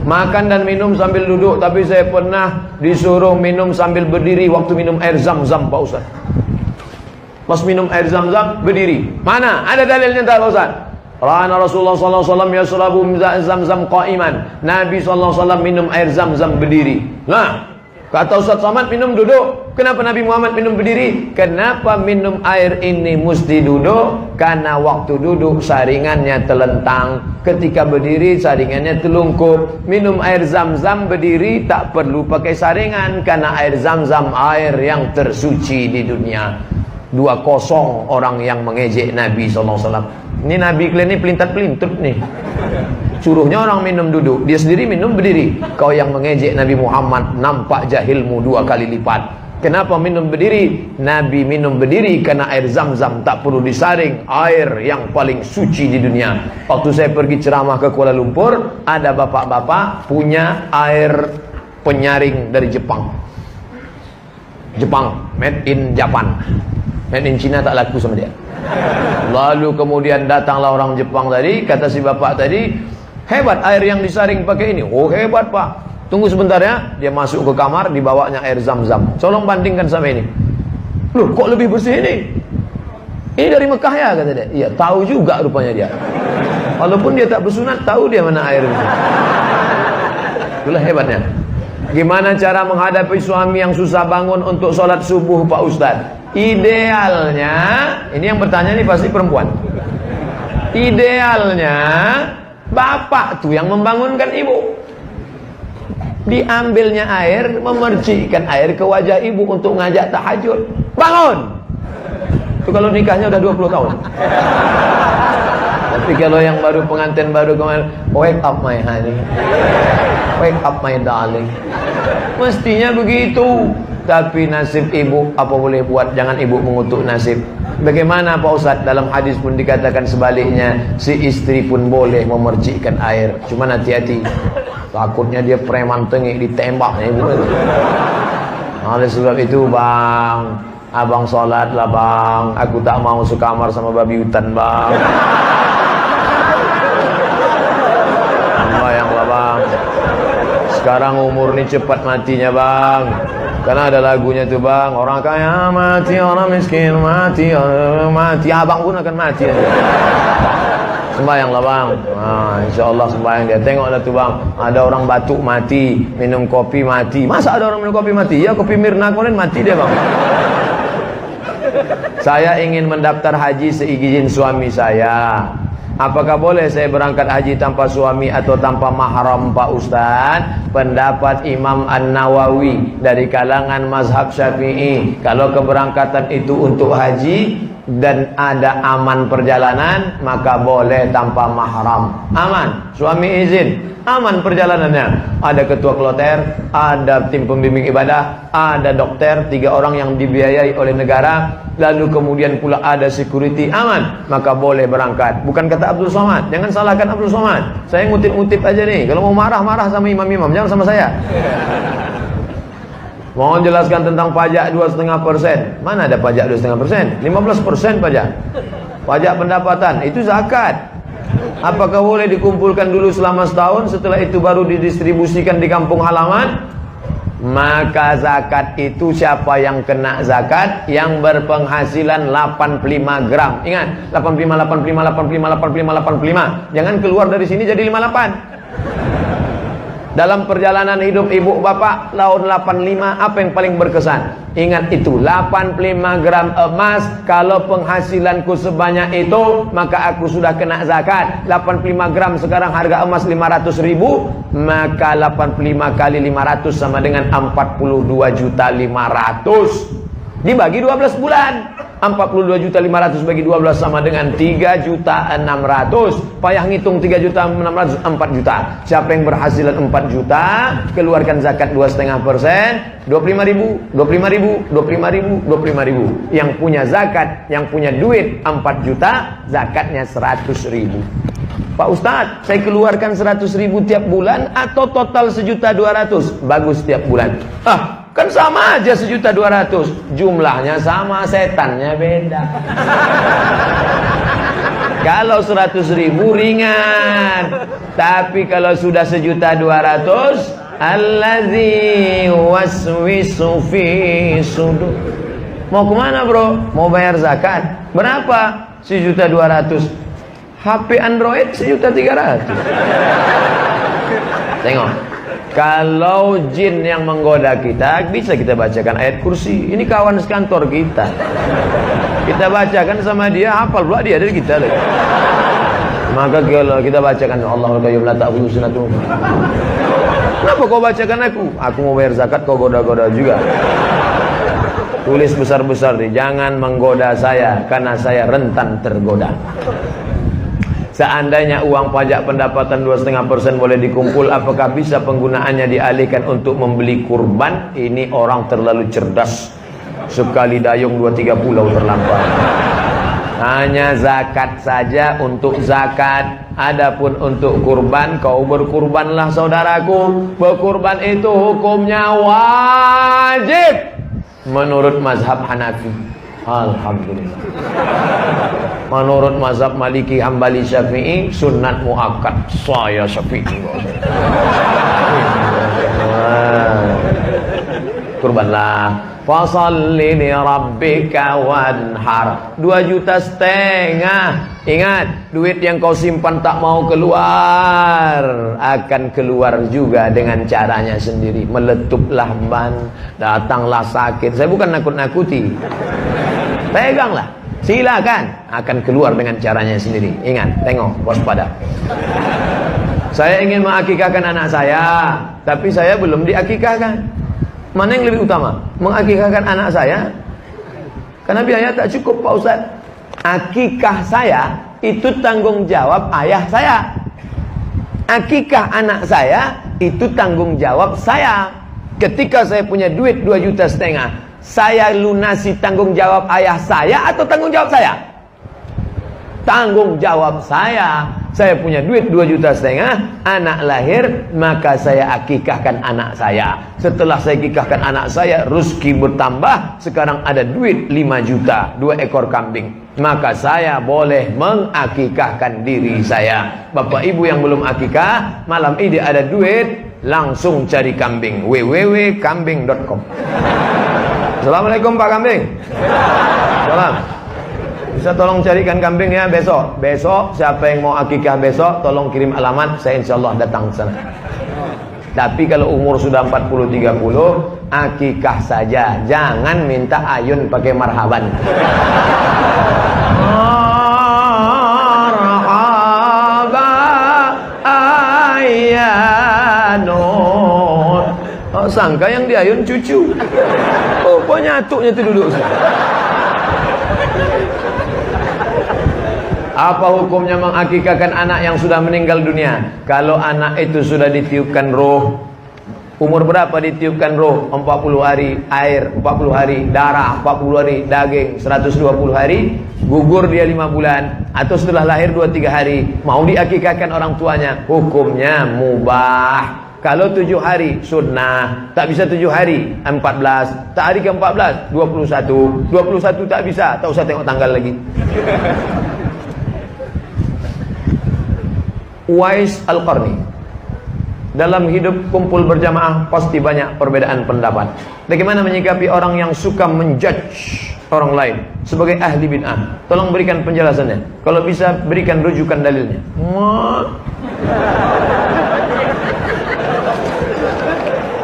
Makan dan minum sambil duduk, tapi saya pernah disuruh minum sambil berdiri waktu minum air zam-zam, Pak Ustaz. Pas minum air zam-zam berdiri. Mana? Ada dalilnya tak, Pak Ustaz? Ra'ana Rasulullah sallallahu alaihi wasallam yashrabu zam-zam qa'iman. Nabi sallallahu alaihi wasallam minum air zam-zam berdiri. Nah, kata Ustaz Somad minum duduk. Kenapa Nabi Muhammad minum berdiri? Kenapa minum air ini mesti duduk? Karena waktu duduk saringannya telentang, ketika berdiri saringannya telungkup. Minum air zam-zam berdiri tak perlu pakai saringan, karena air zam-zam air yang tersuci di dunia. 2-0 orang yang mengejek Nabi SAW. Ini Nabi kalian ini pelintat-pelintut nih. Suruhnya orang minum duduk, dia sendiri minum berdiri. Kau yang mengejek Nabi Muhammad, nampak jahilmu 2 kali lipat. Kenapa minum berdiri? Nabi minum berdiri karena air zam-zam tak perlu disaring, air yang paling suci di dunia. Waktu saya pergi ceramah ke Kuala Lumpur, ada bapak-bapak punya air penyaring dari Jepang. Made in Japan. Made in China tak laku sama dia. Lalu kemudian datanglah orang Jepang tadi, kata si bapak tadi, hebat air yang disaring pakai ini. Oh hebat Pak. Tunggu sebentar ya. Dia masuk ke kamar, dibawanya air zam-zam. Tolong bandingkan sama ini. Loh kok lebih bersih ini? Ini dari Mekah ya, kata dia. Iya, tahu juga rupanya dia. Walaupun dia tak bersunat, tahu dia mana air itu. Itulah hebatnya. Gimana cara menghadapi suami yang susah bangun untuk sholat subuh, Pak Ustadz? Idealnya, ini yang bertanya nih pasti perempuan. Idealnya, bapak tuh yang membangunkan ibu. Diambilnya air, memercikkan air ke wajah ibu untuk ngajak tahajud. Bangun! Itu kalau nikahnya udah 20 tahun. Tapi kalau yang baru pengantin baru kemarin, wake up my honey, wake up my darling. Mestinya begitu. Tapi nasib ibu apa boleh buat, jangan ibu mengutuk nasib. Bagaimana Pak Ustadz? Dalam hadis pun dikatakan sebaliknya, si istri pun boleh memercikkan air. Cuma hati-hati, takutnya dia preman tengik ditembak. Oleh sebab itu bang, abang sholat lah bang. Aku tak mau sekamar sama babi hutan bang. Bayanglah bang, sekarang umur ini cepat matinya bang. Karena ada lagunya tuh bang, orang kaya mati, orang miskin mati, orang mati, abang pun akan mati. Sembayanglah bang. Nah, insya Allah sembayang dia. Tengoklah tuh bang, ada orang batuk mati, minum kopi mati. Masa ada orang minum kopi mati? Ya kopi Mirna kemarin mati dia bang. Saya ingin mendaftar haji seizin suami saya. Apakah boleh saya berangkat haji tanpa suami atau tanpa mahram, Pak Ustadz? Pendapat Imam An-Nawawi dari kalangan mazhab Syafi'i, kalau keberangkatan itu untuk haji dan ada aman perjalanan, maka boleh tanpa mahram. Aman, suami izin, aman perjalanannya. Ada ketua kloter, ada tim pembimbing ibadah, ada dokter, 3 orang yang dibiayai oleh negara, lalu kemudian pula ada security, aman, maka boleh berangkat. Bukan kata Abdul Somad, jangan salahkan Abdul Somad. Saya ngutip-ngutip aja nih. Kalau mau marah-marah sama imam-imam, jangan sama saya. Mohon jelaskan tentang pajak 2,5%. Mana ada pajak 2,5%? 15% pajak. Pajak pendapatan, itu zakat. Apakah boleh dikumpulkan dulu selama setahun, setelah itu baru didistribusikan di kampung halaman? Maka zakat itu siapa yang kena zakat? Yang berpenghasilan 85 gram. Ingat, 85, 85, 85, 85, 85. Jangan keluar dari sini jadi 58. Dalam perjalanan hidup ibu bapak tahun 85, apa yang paling berkesan? Ingat itu, 85 gram emas. Kalau penghasilanku sebanyak itu, maka aku sudah kena zakat. 85 gram sekarang harga emas 500.000, maka 85 kali 500 sama dengan 42.500.000. Dibagi 12 bulan. 42.500.000 bagi 12 sama dengan 3.600.000. Payah ngitung 3.600.000, 4 juta. Siapa yang berhasilan 4 juta, keluarkan zakat 2,5%, 25.000, 25.000, 25.000, 25.000. Yang punya zakat, yang punya duit 4 juta, zakatnya 100.000. Pak Ustadz, saya keluarkan 100.000 tiap bulan atau total 1.200.000? Bagus tiap bulan. Kan sama aja 1.200.000. Jumlahnya sama, setannya beda. Kalau 100.000 ringan. Tapi kalau sudah 1.200.000, allazi waswisu fi sudur. Mau kemana bro? Mau bayar zakat. Berapa? 1.200.000. HP Android 1.300.000. Tengok. Kalau jin yang menggoda kita, bisa kita bacakan ayat kursi. Ini kawan sekantor kita. Kita bacakan sama dia, hafal pula dia dari kita lagi. Maka kalau kita bacakan Allahul Qayyum la ta'khudhuhu sinatun. Kenapa kau bacakan aku? Aku mau bayar zakat, kau goda-goda juga. Tulis besar-besar nih, jangan menggoda saya karena saya rentan tergoda. Seandainya uang pajak pendapatan 2,5% boleh dikumpul, apakah bisa penggunaannya dialihkan untuk membeli kurban? Ini orang terlalu cerdas. Sekali dayung 2-3 pulau terlampau. Hanya zakat saja untuk zakat. Adapun untuk kurban, kau berkurbanlah saudaraku. Berkurban itu hukumnya wajib menurut mazhab Hanafi. Alhamdulillah. Menurut mazhab Maliki, Hambali, Syafi'i sunat muakkad. Saya Syafi'i. Kurbanlah. Fasalli li rabbika wanhar. 2,5 juta. Ingat, duit yang kau simpan tak mau keluar akan keluar juga dengan caranya sendiri. Meletuplah ban, datanglah sakit. Saya bukan nakut-nakuti. Peganglah, silakan, akan keluar dengan caranya sendiri. Ingat, tengok, waspada. Saya ingin mengakikahkan anak saya, tapi saya belum diakikahkan. Mana yang lebih utama? Mengakikahkan anak saya? Karena biaya tak cukup Pak Ustaz. Akikah saya itu tanggung jawab ayah saya. Akikah anak saya itu tanggung jawab saya. Ketika saya punya duit 2,5 juta, saya lunasi tanggung jawab ayah saya atau tanggung jawab saya? Tanggung jawab saya. Saya punya duit 2,5 juta, anak lahir, maka saya akikahkan anak saya. Setelah saya akikahkan anak saya, rezeki bertambah, sekarang ada duit 5 juta, 2 ekor kambing. Maka saya boleh mengakikahkan diri saya. Bapak ibu yang belum akikah, malam ini ada duit, langsung cari kambing. www.kambing.com. Assalamualaikum Pak Kambing. Salam. Bisa tolong carikan kambing ya besok. Besok siapa yang mau akikah besok, tolong kirim alamat, saya insyaallah datang ke sana. Tapi kalau umur sudah 40-30, akikah saja. Jangan minta ayun pakai marhaban. Marhaba ayyanun. Oh, sangka yang diayun cucu. Oh, penyatuknya itu duduk. Apa hukumnya mengakikahkan anak yang sudah meninggal dunia? Kalau anak itu sudah ditiupkan roh, umur berapa ditiupkan roh? 40 hari air, 40 hari darah, 40 hari daging, 120 hari, gugur dia 5 bulan, atau setelah lahir 2-3 hari, mau diakikahkan orang tuanya, hukumnya mubah. Kalau 7 hari sunnah, tak bisa 7 hari 14, tak hari ke-14 21 tak bisa, tak usah tengok tanggal lagi. Uwais Al-Qarni, dalam hidup kumpul berjamaah pasti banyak perbedaan pendapat. Bagaimana menyikapi orang yang suka menjudge orang lain sebagai ahli bid'ah? Tolong berikan penjelasannya. Kalau bisa berikan rujukan dalilnya.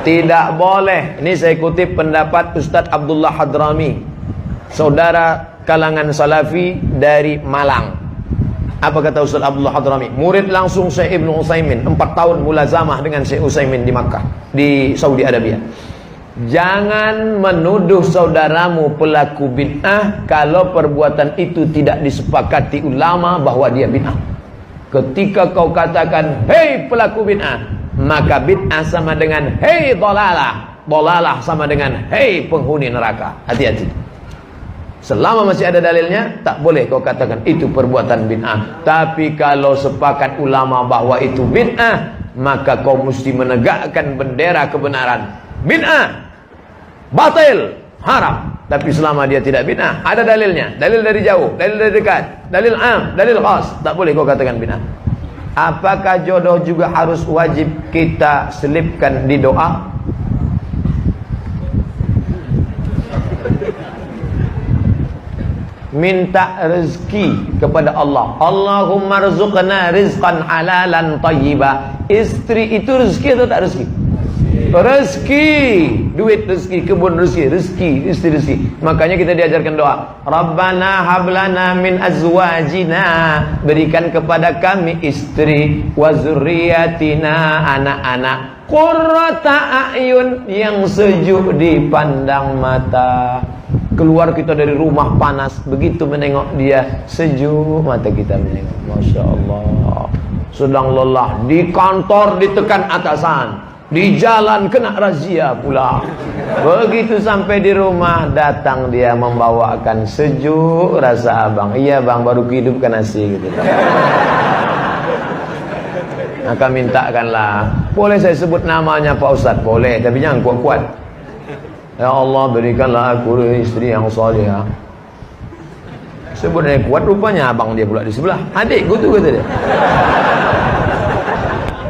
Tidak boleh. Ini saya kutip pendapat Ustadz Abdullah Hadrami, saudara kalangan Salafi dari Malang. Apa kata Ustaz Abdullah Hadrami? Murid langsung Syekh Ibnu Utsaimin, 4 tahun mulazamah dengan Syekh Utsaimin di Makkah, di Saudi Arabia. Jangan menuduh saudaramu pelaku bid'ah kalau perbuatan itu tidak disepakati ulama bahwa dia bid'ah. Ketika kau katakan, hei pelaku bid'ah, maka bid'ah sama dengan hei dolalah, dolalah sama dengan hei penghuni neraka. Hati-hati. Selama masih ada dalilnya, tak boleh kau katakan itu perbuatan bid'ah. Tapi kalau sepakat ulama bahwa itu bid'ah, maka kau mesti menegakkan bendera kebenaran. Bid'ah, batil, haram. Tapi selama dia tidak bid'ah, ada dalilnya. Dalil dari jauh, dalil dari dekat, dalil am, dalil khas, tak boleh kau katakan bid'ah. Apakah jodoh juga harus wajib kita selipkan di doa? Minta rezeki kepada Allah. Allahumma rzuqna rizqan halalan thayyiba. Istri itu rezeki atau tak rezeki? Rezeki, duit rezeki, kebun rezeki, rezeki, istri rezeki. Makanya kita diajarkan doa, Rabbana hablana min azwajina, berikan kepada kami istri, wa zurriyatina, anak-anak, qurrata a'yun, yang sejuk dipandang mata. Keluar kita dari rumah panas, begitu menengok dia, sejuk mata kita menengok. Masya Allah. Sedang lelah, di kantor ditekan atasan, di jalan kena razia pula. Begitu sampai di rumah, datang dia membawakan sejuk rasa abang. Iya bang, baru hidupkan nasi gitu. Maka mintakanlah. Boleh saya sebut namanya Pak Ustadz? Boleh, tapi jangan kuat-kuat. Ya Allah, berikanlah aku istri yang salihah. Sebutnya kuat, rupanya abang dia pula di sebelah. Adikku tuh kata dia.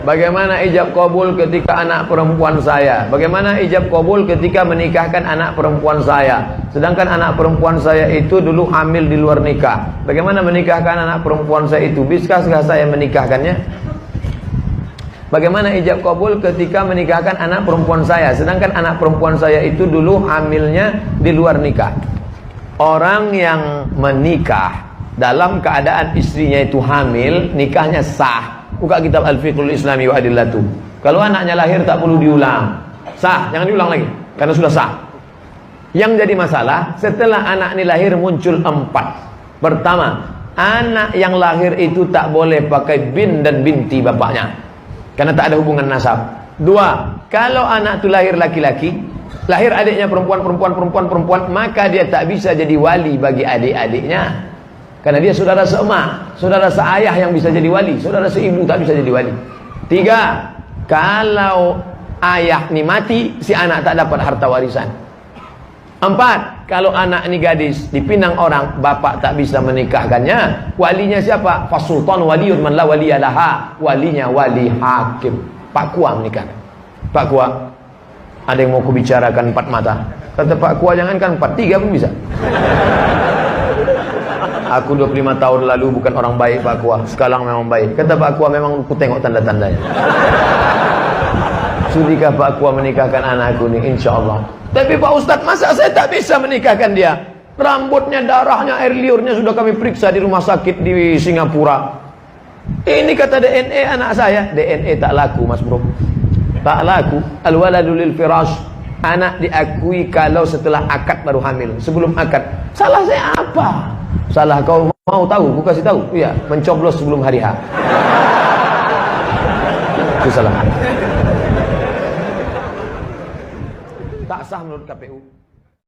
Bagaimana ijab kabul ketika anak perempuan saya? Bagaimana ijab kabul ketika menikahkan anak perempuan saya? Sedangkan anak perempuan saya itu dulu hamil di luar nikah. Bagaimana menikahkan anak perempuan saya itu? Bisakah saya menikahkannya? Bagaimana ijab kabul ketika menikahkan anak perempuan saya? Sedangkan anak perempuan saya itu dulu hamilnya di luar nikah. Orang yang menikah dalam keadaan istrinya itu hamil, nikahnya sah. Buka kitab Al-Fiqhul Islami wa Adillatu. Kalau anaknya lahir tak perlu diulang. Sah, jangan diulang lagi karena sudah sah. Yang jadi masalah, setelah anak ini lahir muncul 4. Pertama, anak yang lahir itu tak boleh pakai bin dan binti bapaknya, karena tak ada hubungan nasab. 2, kalau anak itu lahir laki-laki, lahir adiknya perempuan, maka dia tak bisa jadi wali bagi adik-adiknya. Karena dia saudara seemak, saudara seayah yang bisa jadi wali, saudara seibu tak bisa jadi wali. 3, kalau ayah ni mati, si anak tak dapat harta warisan. 4, kalau anak ni gadis dipinang orang, bapak tak bisa menikahkannya. Walinya siapa? Fasultan waliyun man la waliyalaha. Walinya wali hakim. Pak Kua menikahkan. Pak Kua, ada yang mau kubicarakan 4 mata. Kata Pak Kua, jangankan 4, 3 pun bisa. Aku 25 tahun lalu bukan orang baik Pak Kua, sekarang memang baik. Kata Pak Kua, memang aku tengok tanda-tandanya. Sudikah Pak Kua menikahkan anakku ini? Insya Allah. Tapi Pak Ustadz, masa saya tak bisa menikahkan dia? Rambutnya, darahnya, air liurnya sudah kami periksa di rumah sakit di Singapura. Ini kata DNA anak saya. DNA tak laku Mas Bro, tak laku. Al-waladu lil firash. Anak diakui kalau setelah akad baru hamil. Sebelum akad, salah saya apa? Salah kau mau tahu? Aku kasih tahu. Iya, mencoblos sebelum hari H. Itu salah. Tak sah menurut KPU.